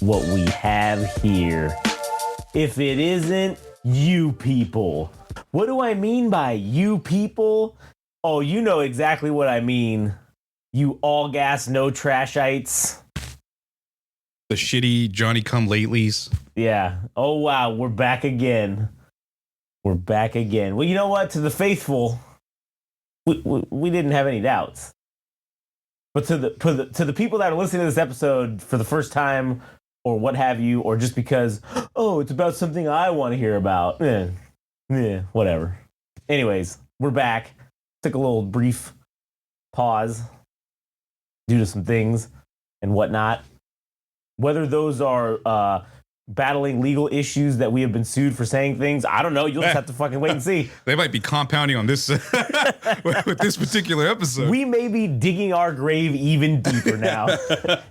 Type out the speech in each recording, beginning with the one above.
what we have here if it isn't you people? What do I mean by you people? Oh, you know exactly what I mean. You all gas, no trashites. The shitty Johnny-come-latelys. Yeah. Oh, wow. We're back again. We're back again. Well, you know what? To the faithful, we didn't have any doubts. But to the people that are listening to this episode for the first time or what have you, or just because, oh, it's about something I want to hear about. Whatever. Anyways, we're back. Took a little brief pause due to some things and whatnot. Whether those are battling legal issues that we have been sued for saying things, I don't know. You'll just have to fucking wait and see. They might be compounding on this with this particular episode. We may be digging our grave even deeper now.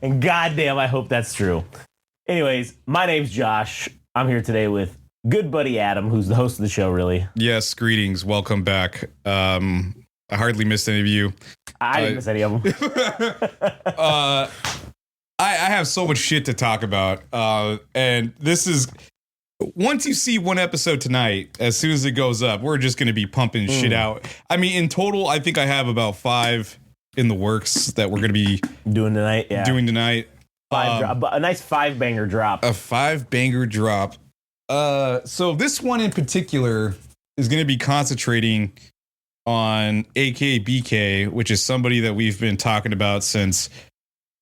And goddamn, I hope that's true. Anyways, my name's Josh. I'm here today with good buddy Adam, who's the host of the show, really. Yes, greetings. Welcome back. I hardly missed any of you. I didn't miss any of them. I have so much shit to talk about. And this is, once you see one episode tonight, as soon as it goes up, we're just going to be pumping shit out. I mean, in total, I think I have about 5 in the works that we're going to be doing tonight. Yeah. A nice 5-banger drop. A 5-banger drop. So this one in particular is going to be concentrating on AKBK, which is somebody that we've been talking about since,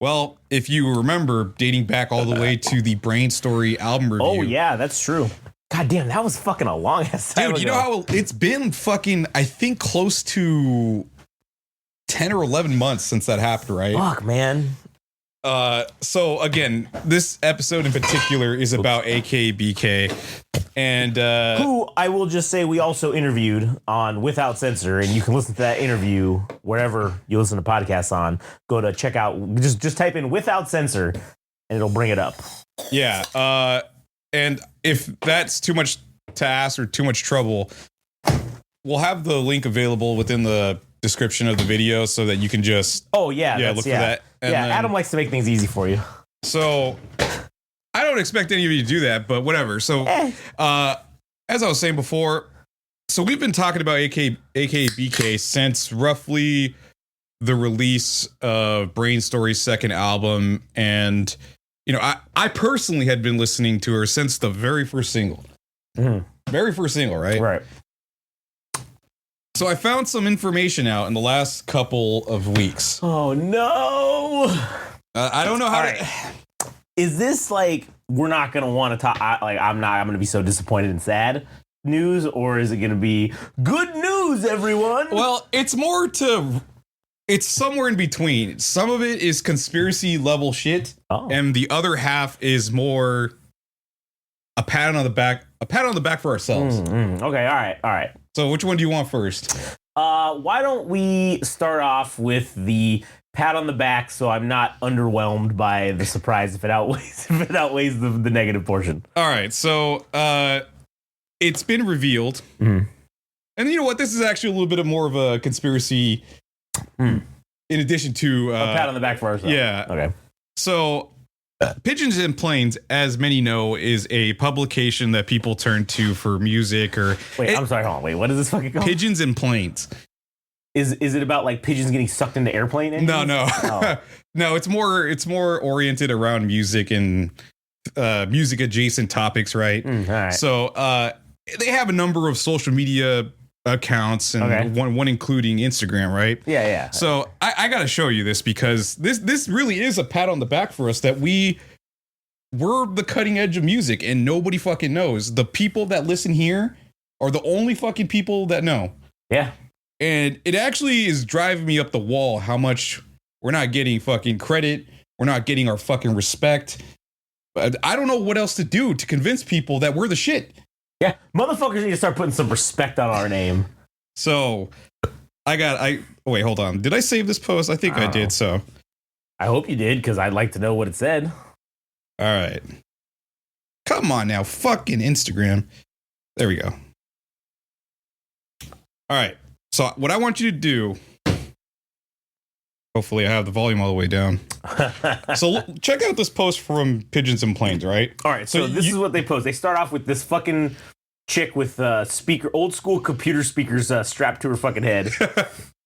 well, if you remember, dating back all the way to the Brain Story album review. Oh, yeah, that's true. God damn, that was fucking a long ass time Dude, you ago. know how it's been fucking, I think, close to 10 or 11 months since that happened, right? Fuck, man. So again, this episode in particular is about AKBK, and who I will just say we also interviewed on Without Censor, and you can listen to that interview wherever you listen to podcasts on. Go to check out, just type in Without Censor, and it'll bring it up. Yeah, and if that's too much to ask or too much trouble, we'll have the link available within the description of the video so that you can just look for that. And then, Adam likes to make things easy for you. So I don't expect any of you to do that, but whatever. So as I was saying before, so we've been talking about AKBK since roughly the release of Brain Story's second album, and you know, I personally had been listening to her since the very first single. Very first single, right? Right. So I found some information out in the last couple of weeks. Oh no! I don't know how to. Is this like we're not gonna want to talk? I'm gonna be so disappointed and sad news, or is it gonna be good news, everyone? Well, it's somewhere in between. Some of it is conspiracy level shit, and the other half is more a pat on the back for ourselves. Okay, all right. So which one do you want first? Why don't we start off with the pat on the back so I'm not underwhelmed by the surprise if it outweighs the negative portion. All right, so it's been revealed. And you know what? This is actually a little bit more of a conspiracy in addition to a pat on the back for ourselves. Yeah. Okay. So Pigeons and Planes, as many know, is a publication that people turn to for music or... Wait, I'm sorry, hold on. Wait, what is this fucking called? Pigeons and Planes. Is it about like pigeons getting sucked into airplane engines? No. Oh. No, it's more oriented around music and music adjacent topics, right? All right. So they have a number of social media accounts and one including Instagram, right? Yeah. So I gotta show you this because this really is a pat on the back for us that we're the cutting edge of music and nobody fucking knows. The people that listen here are the only fucking people that know. Yeah. And it actually is driving me up the wall how much we're not getting fucking credit. We're not getting our fucking respect. I don't know what else to do to convince people that we're the shit. Yeah, motherfuckers need to start putting some respect on our name. So, wait, hold on. Did I save this post? I think I did, so. I hope you did, because I'd like to know what it said. All right. Come on now, fucking Instagram. There we go. All right. So, what I want you to do Hopefully, I have the volume all the way down. So check out this post from Pigeons and Planes, right? All right, so this is what they post. They start off with this fucking chick with old school computer speakers strapped to her fucking head.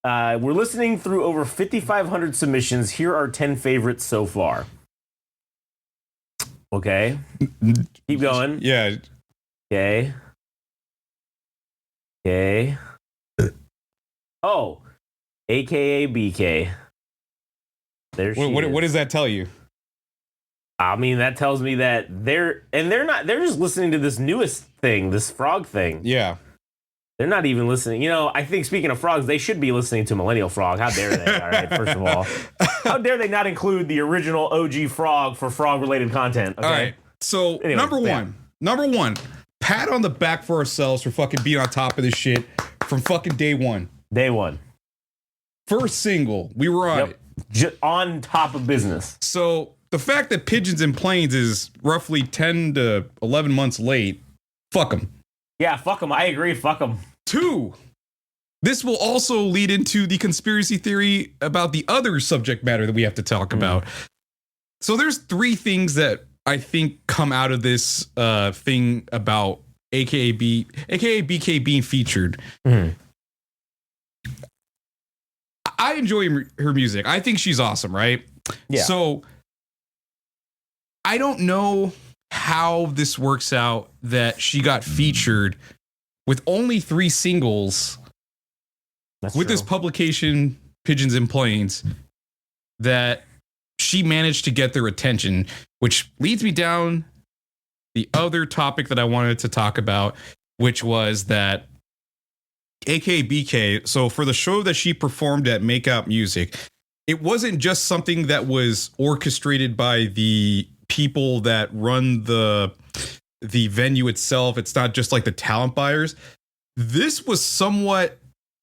We're listening through over 5,500 submissions. Here are 10 favorites so far. Okay. Keep going. Yeah. Okay. Okay. Oh, AKA BK. There she is. What does that tell you? I mean, that tells me that they're just listening to this newest thing, this frog thing. Yeah. They're not even listening. You know, I think speaking of frogs, they should be listening to Millennial Frog. How dare they? All right, first of all. How dare they not include the original OG frog for frog-related content? Okay? All right. So, anyway, number one, pat on the back for ourselves for fucking being on top of this shit from fucking day one. Day one. First single, we were on it. On top of business. So the fact that Pigeons and Planes is roughly 10 to 11 months late, fuck them. Yeah, fuck them. I agree. Fuck them. 2, this will also lead into the conspiracy theory about the other subject matter that we have to talk about. So there's 3 things that I think come out of this thing about AKA BK being featured. I enjoy her music. I think she's awesome, right? Yeah. So I don't know how this works out that she got featured with only 3 singles. That's with true. this publication, Pigeons and Planes, that she managed to get their attention, which leads me down the other topic that I wanted to talk about, which was that AKBK, so for the show that she performed at Makeout Music, it wasn't just something that was orchestrated by the people that run the venue itself. It's not just like the talent buyers. This was somewhat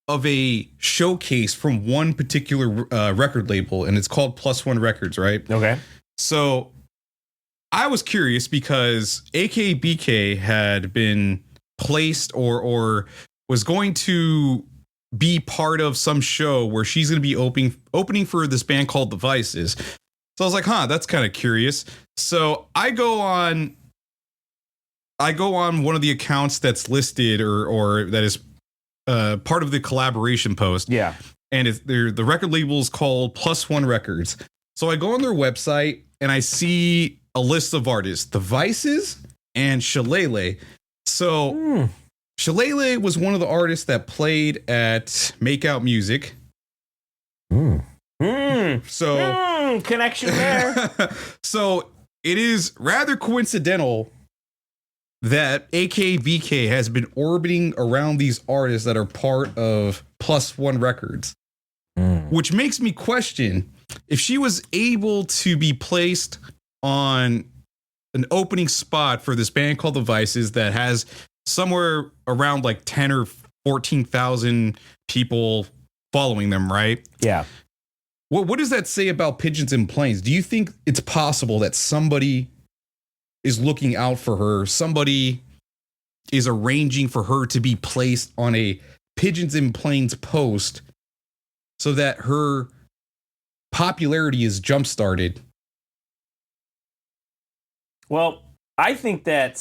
of a showcase from one particular record label, and it's called Plus One Records, right? Okay. So I was curious because AKBK had been placed or was going to be part of some show where she's going to be opening for this band called The Vices. So I was like, that's kind of curious. So I go on one of the accounts that's listed or that is part of the collaboration post. Yeah. And the record label is called Plus One Records. So I go on their website and I see a list of artists, The Vices and Shalele. So Shalele was one of the artists that played at Makeout Music. So connection there. So it is rather coincidental that AKBK has been orbiting around these artists that are part of Plus One Records, which makes me question if she was able to be placed on an opening spot for this band called The Vices that has somewhere around like 10 or 14,000 people following them, right? Yeah. What does that say about Pigeons and Planes? Do you think it's possible that somebody is looking out for her? Somebody is arranging for her to be placed on a Pigeons and Planes post so that her popularity is jump-started? Well, I think that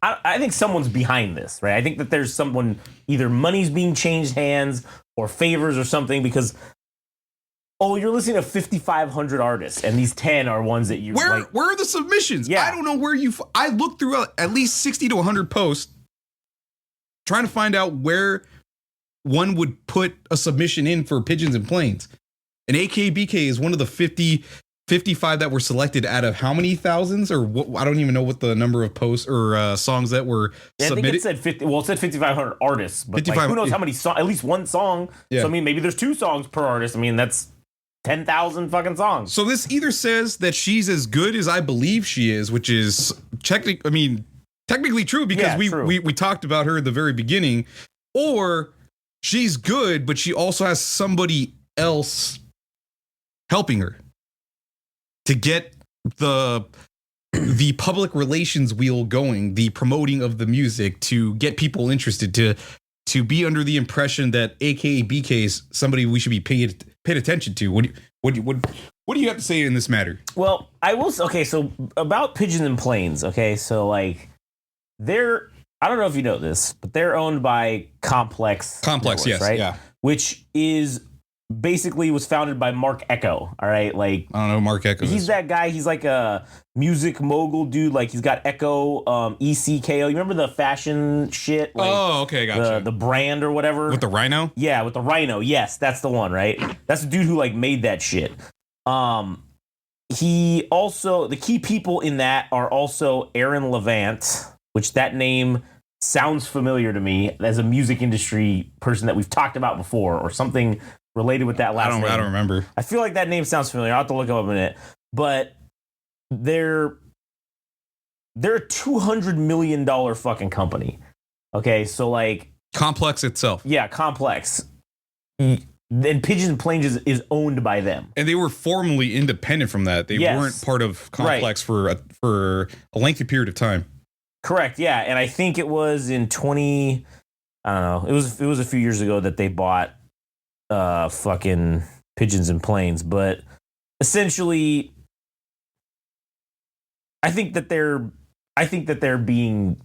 I think someone's behind this, right? I think that there's someone, either money's being changed hands or favors or something, because you're listening to 5,500 artists, and these 10 are ones that you where are the submissions? Yeah. I don't know where I looked through at least 60 to 100 posts trying to find out where one would put a submission in for Pigeons and Planes. And AKBK is one of the 55 that were selected out of how many thousands, or what? I don't even know what the number of posts or songs that were submitted. I think it said 50. Well, it said 5,500 artists, but who knows how many songs? At least one song. Yeah. So I mean, maybe there's 2 songs per artist. I mean, that's 10,000 fucking songs. So this either says that she's as good as I believe she is, which is technically true because we talked about her at the very beginning, or she's good, but she also has somebody else helping her to get the public relations wheel going, the promoting of the music, to get people interested, to be under the impression that AKBK is somebody we should be paying paid attention to. What do you have to say in this matter? Well, I will. Okay, so about Pigeons and Planes. Okay, so like they're. I don't know if you know this, but they're owned by Complex. Complex, Networks, yes, right? yeah. Which is basically was founded by Mark Echo. All right, like I don't know, Mark Echo. He's that guy. He's like a music mogul dude. Like he's got Echo, ECKO. You remember the fashion shit? Like oh, okay, gotcha. The brand or whatever With the rhino? Yeah, with the rhino. Yes, that's the one. Right. That's the dude who like made that shit. He also the key people in that are also Aaron Levant, which that name sounds familiar to me as a music industry person that we've talked about before or something related with that last name. I don't remember. I feel like that name sounds familiar. I'll have to look him up in a minute. But they're a $200 million fucking company. Okay, so like Complex itself. Yeah, Complex. And Pigeons and Planes is owned by them. And they were formerly independent from that. They weren't part of Complex for a lengthy period of time. Correct, yeah. And I think it was in I don't know. It was a few years ago that they bought fucking Pigeons and Planes, but essentially I think that they're being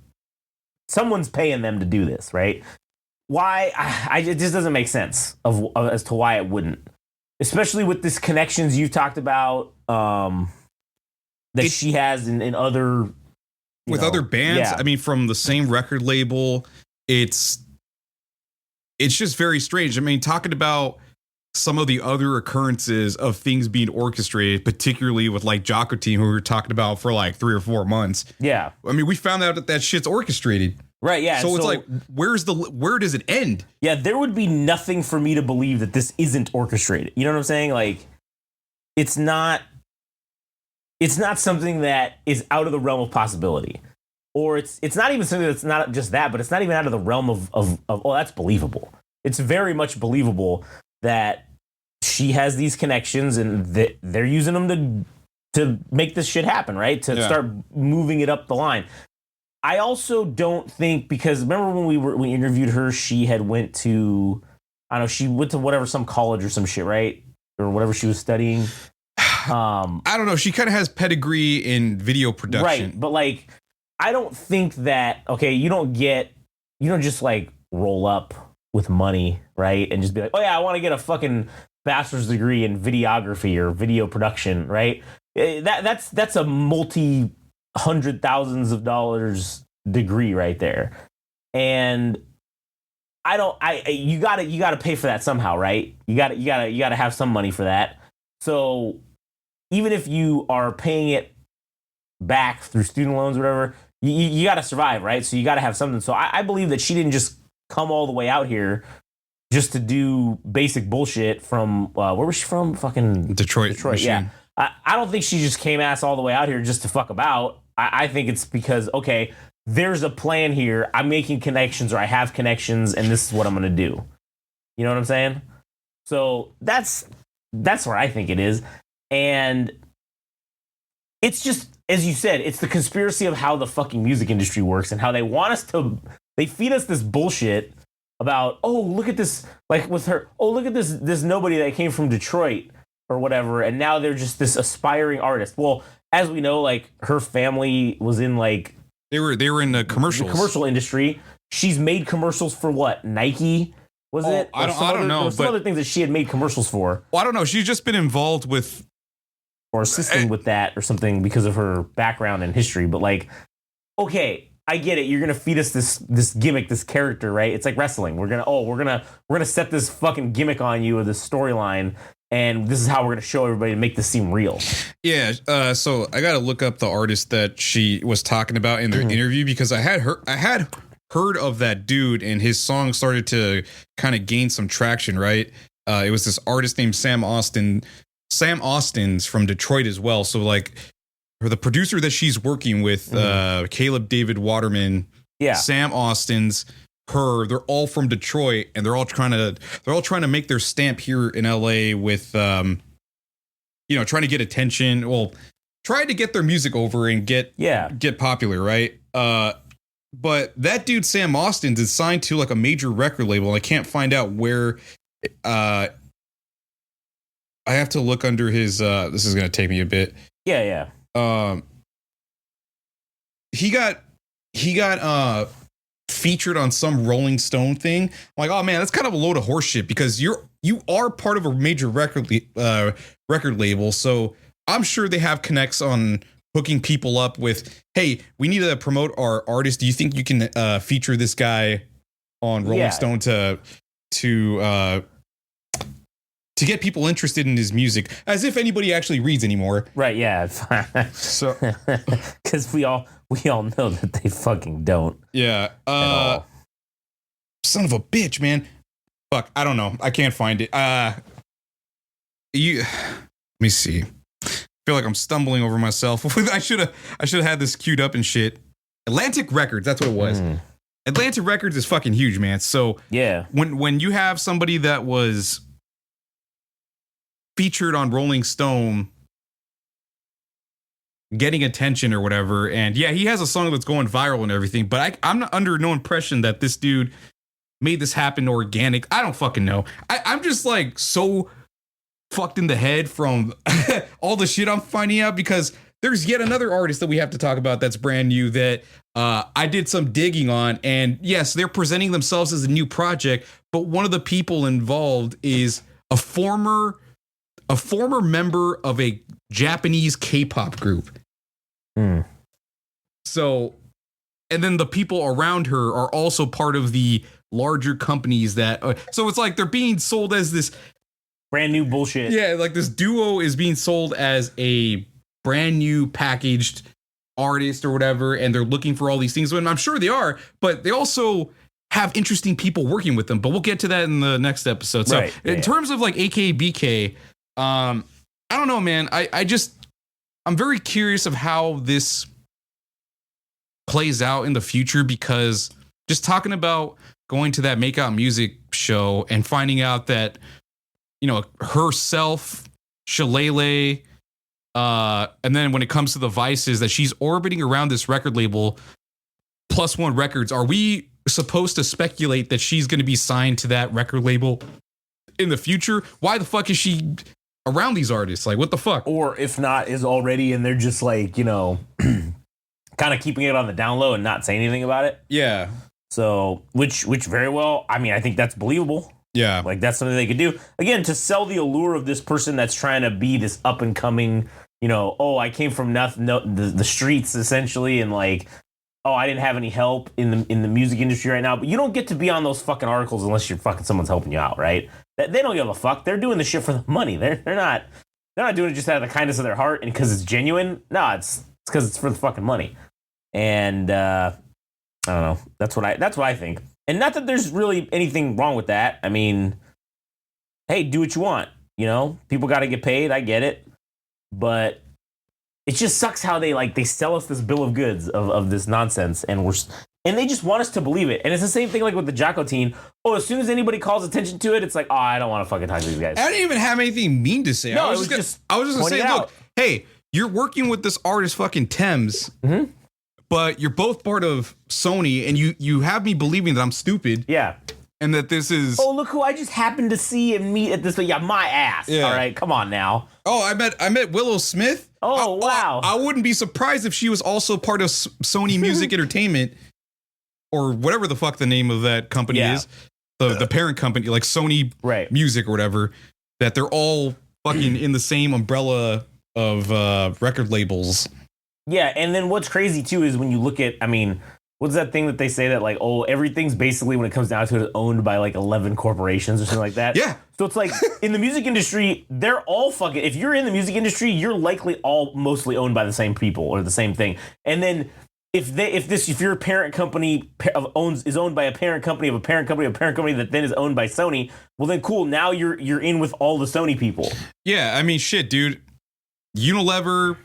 someone's paying them to do this, right? Why? It just doesn't make sense as to why it wouldn't, especially with this connections you talked about that she has in other other bands. Yeah. I mean, from the same record label, it's just very strange. I mean, talking about some of the other occurrences of things being orchestrated, particularly with like Jocko Team, who we were talking about for like 3 or 4 months. Yeah. I mean, we found out that shit's orchestrated. Right, yeah. So it's like, where does it end? Yeah, there would be nothing for me to believe that this isn't orchestrated. You know what I'm saying? Like, it's not something that is out of the realm of possibility. Or it's not even something that's not just that, but it's not even out of the realm of oh, that's believable. It's very much believable that she has these connections and they're using them to make this shit happen, right? To start moving it up the line. I also don't think, because remember when we interviewed her, she had went to, I don't know, she went to whatever, some college or some shit, right? Or whatever she was studying. I don't know. She kind of has pedigree in video production. Right. But like, I don't think that, okay, you don't just like roll up with money, right? And just be like, oh yeah, I want to get a fucking bachelor's degree in videography or video production, right? That's a multi-hundred-thousands of dollars degree right there. And you gotta pay for that somehow, right? You gotta have some money for that. So even if you are paying it back through student loans or whatever, you gotta survive, right? So you gotta have something. So I believe that she didn't just come all the way out here just to do basic bullshit from where was she from? Fucking Detroit. Yeah. I don't think she just came ass all the way out here just to fuck about. I think it's because, okay, there's a plan here. I'm making connections, or I have connections, and this is what I'm going to do. You know what I'm saying? So that's where I think it is. And it's just, as you said, it's the conspiracy of how the fucking music industry works and how they want us to, they feed us this bullshit about, oh, look at this, like with her, oh, look at this nobody that came from Detroit or whatever, and now they're just this aspiring artist. Well, as we know, like her family was in like they were in the commercials, the commercial industry. She's made commercials for what? Nike, was it? I don't know. There were some other things that she had made commercials for. Well, I don't know. She's just been involved with or assisting with that or something because of her background and history. But like, okay, I get it. You're gonna feed us this gimmick, this character, right? It's like wrestling. We're gonna set this fucking gimmick on you with this storyline. And this is how we're going to show everybody to make this seem real. Yeah. So I got to look up the artist that she was talking about in their interview, because I had heard of that dude, and his song started to kind of gain some traction. Right. It was this artist named Sam Austin. Sam Austin's from Detroit as well. So like the producer that she's working with, Caleb David Waterman, Sam Austin's, her, they're all from Detroit, and they're all trying to make their stamp here in LA with trying to get attention, trying to get their music over and get popular, right? But that dude Sam Austin is signed to like a major record label, and I can't find out where I have to look under his. This is gonna take me a bit. Yeah. He got featured on some Rolling Stone thing. I'm like, oh man, that's kind of a load of horse shit because you are part of a major record label, so I'm sure they have connects on hooking people up with, hey, we need to promote our artist. Do you think you can feature this guy on Rolling Stone to get people interested in his music? As if anybody actually reads anymore. Right, yeah. So because we all know that they fucking don't. Yeah. Son of a bitch, man. Fuck, I don't know. I can't find it. Let me see. I feel like I'm stumbling over myself. I should have had this queued up and shit. Atlantic Records, that's what it was. Atlantic Records is fucking huge, man. So yeah, when you have somebody that was featured on Rolling Stone getting attention or whatever, and yeah, he has a song that's going viral and everything, but I'm not under no impression that this dude made this happen organic. I don't fucking know. I'm just like so fucked in the head from all the shit I'm finding out, because there's yet another artist that we have to talk about that's brand new that I did some digging on, and yes, they're presenting themselves as a new project, but one of the people involved is a former member of a Japanese K-pop group. So, and then the people around her are also part of the larger companies that, so it's like they're being sold as this brand new bullshit. Yeah, like this duo is being sold as a brand new packaged artist or whatever, and they're looking for all these things. And I'm sure they are, but they also have interesting people working with them. But we'll get to that in the next episode. So in terms of like AKBK, I don't know, man. I'm very curious of how this plays out in the future, because just talking about going to that Make Out Music show and finding out that, you know, herself, Shalele, and then when it comes to the Vices, that she's orbiting around this record label, Plus One Records. Are we supposed to speculate that she's going to be signed to that record label in the future? Why the fuck is she around these artists? Like, what the fuck? Or if not, is already, and they're just like, you know, kind of keeping it on the down low and not saying anything about it. Yeah. So, which very well, I mean, I think that's believable. Yeah. Like, that's something they could do. Again, to sell the allure of this person that's trying to be this up and coming, you know, oh, I came from nothing, the streets essentially, and like, oh, I didn't have any help in the music industry right now. But you don't get to be on those fucking articles unless you're fucking someone's helping you out, right? They don't give a fuck. They're doing the shit for the money. They're not doing it just out of the kindness of their heart and because it's genuine. No, it's because it's for the fucking money. And I don't know. That's what I think. And not that there's really anything wrong with that. I mean, hey, do what you want. You know, people got to get paid. I get it. But it just sucks how they sell us this bill of goods of this nonsense, and they just want us to believe it. And it's the same thing like with the Jocko teen. Oh, as soon as anybody calls attention to it, it's like, oh, I don't want to fucking talk to these guys. I didn't even have anything mean to say. No, I was just gonna say, look, hey, you're working with this artist fucking Thames, but you're both part of Sony, and you have me believing that I'm stupid. Yeah. And that this is... Oh, look who I just happened to see and meet at this... Yeah, my ass. Yeah. All right, come on now. Oh, I met Willow Smith. Oh, wow. I wouldn't be surprised if she was also part of Sony Music Entertainment, or whatever the fuck the name of that company is. The parent company, like Sony Music or whatever, that they're all fucking in the same umbrella of record labels. Yeah, and then what's crazy, too, is when you look at... I mean... What's that thing that they say that like, oh, everything's basically, when it comes down to it, owned by like 11 corporations or something like that? Yeah. So it's like in the music industry, they're all fucking, if you're in the music industry, you're likely all mostly owned by the same people or the same thing. And then if your parent company is owned by a parent company of a parent company of a parent company that then is owned by Sony, well then cool, now you're in with all the Sony people. Yeah, I mean shit, dude. Unilever,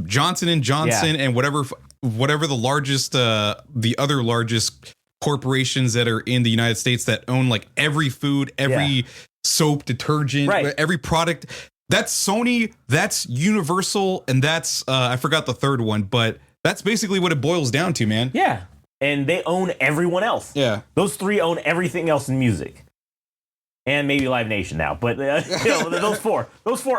Johnson & Johnson, and whatever the other largest corporations that are in the United States that own like every food, every soap, detergent, every product. That's Sony, that's Universal, and that's I forgot the third one, but that's basically what it boils down to, man. Yeah. And they own everyone else. Yeah. Those three own everything else in music. and maybe Live Nation now. But those four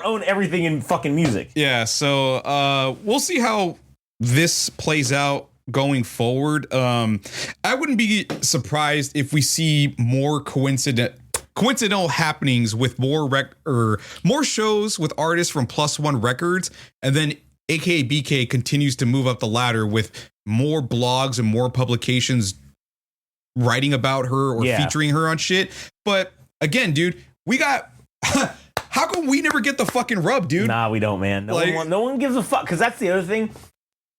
own everything in fucking music. Yeah. So we'll see how this plays out going forward. I wouldn't be surprised if we see more coincidental happenings with more shows with artists from Plus One Records, and then AKBK continues to move up the ladder with more blogs and more publications writing about her or featuring her on shit. But again, dude, we got how come we never get the fucking rub, dude? Nah, we don't, man. No one gives a fuck, because that's the other thing.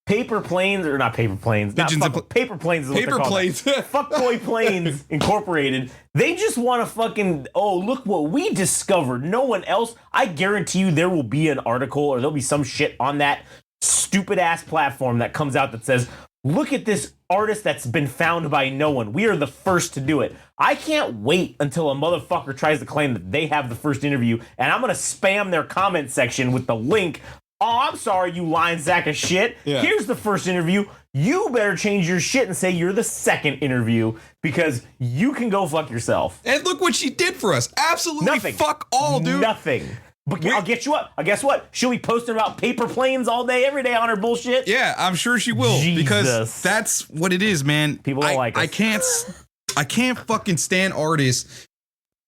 Paper planes, or not paper planes. Paper planes is what paper planes. Fuckboy Planes Incorporated. They just want to fucking, look what we discovered. No one else. I guarantee you there will be an article or there'll be some shit on that stupid ass platform that comes out that says, look at this artist that's been found by no one. We are the first to do it. I can't wait until a motherfucker tries to claim that they have the first interview, and I'm going to spam their comment section with the link. Oh, I'm sorry, you lying sack of shit. Yeah. Here's the first interview. You better change your shit and say you're the second interview, because you can go fuck yourself. And look what she did for us. Absolutely nothing. Fuck all, dude. Nothing. But I'll get you up. Guess what? She'll be posting about paper planes all day, every day on her bullshit. Yeah, I'm sure she will. Jesus. Because that's what it is, man. People don't like us. I can't fucking stand artists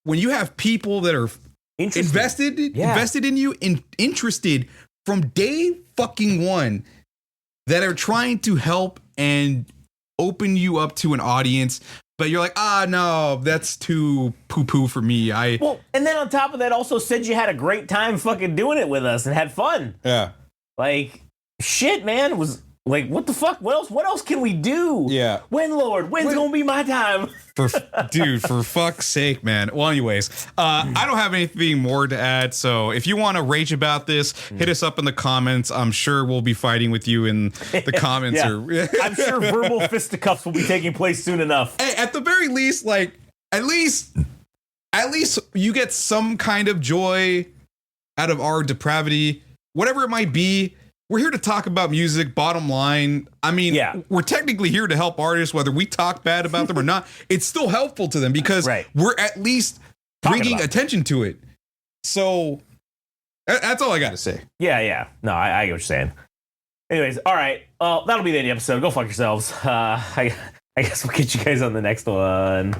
when you have people that are invested in you, interested from day fucking one, that are trying to help and open you up to an audience, but you're like, no, that's too poo-poo for me. And then on top of that, also said you had a great time fucking doing it with us and had fun. Yeah. Like, shit, man. It was like, what the fuck? What else can we do? Yeah. When's gonna be my time? For fuck's sake, man. Well, anyways, I don't have anything more to add. So if you want to rage about this, hit us up in the comments. I'm sure we'll be fighting with you in the comments. I'm sure verbal fisticuffs will be taking place soon enough. Hey, at the very least, at least you get some kind of joy out of our depravity, whatever it might be. We're here to talk about music, bottom line. I mean, we're technically here to help artists, whether we talk bad about them or not. It's still helpful to them because we're at least bringing attention to it. So that's all I got to say. Yeah. No, I get what you're saying. Anyways, all right. That'll be the end of the episode. Go fuck yourselves. I guess we'll get you guys on the next one.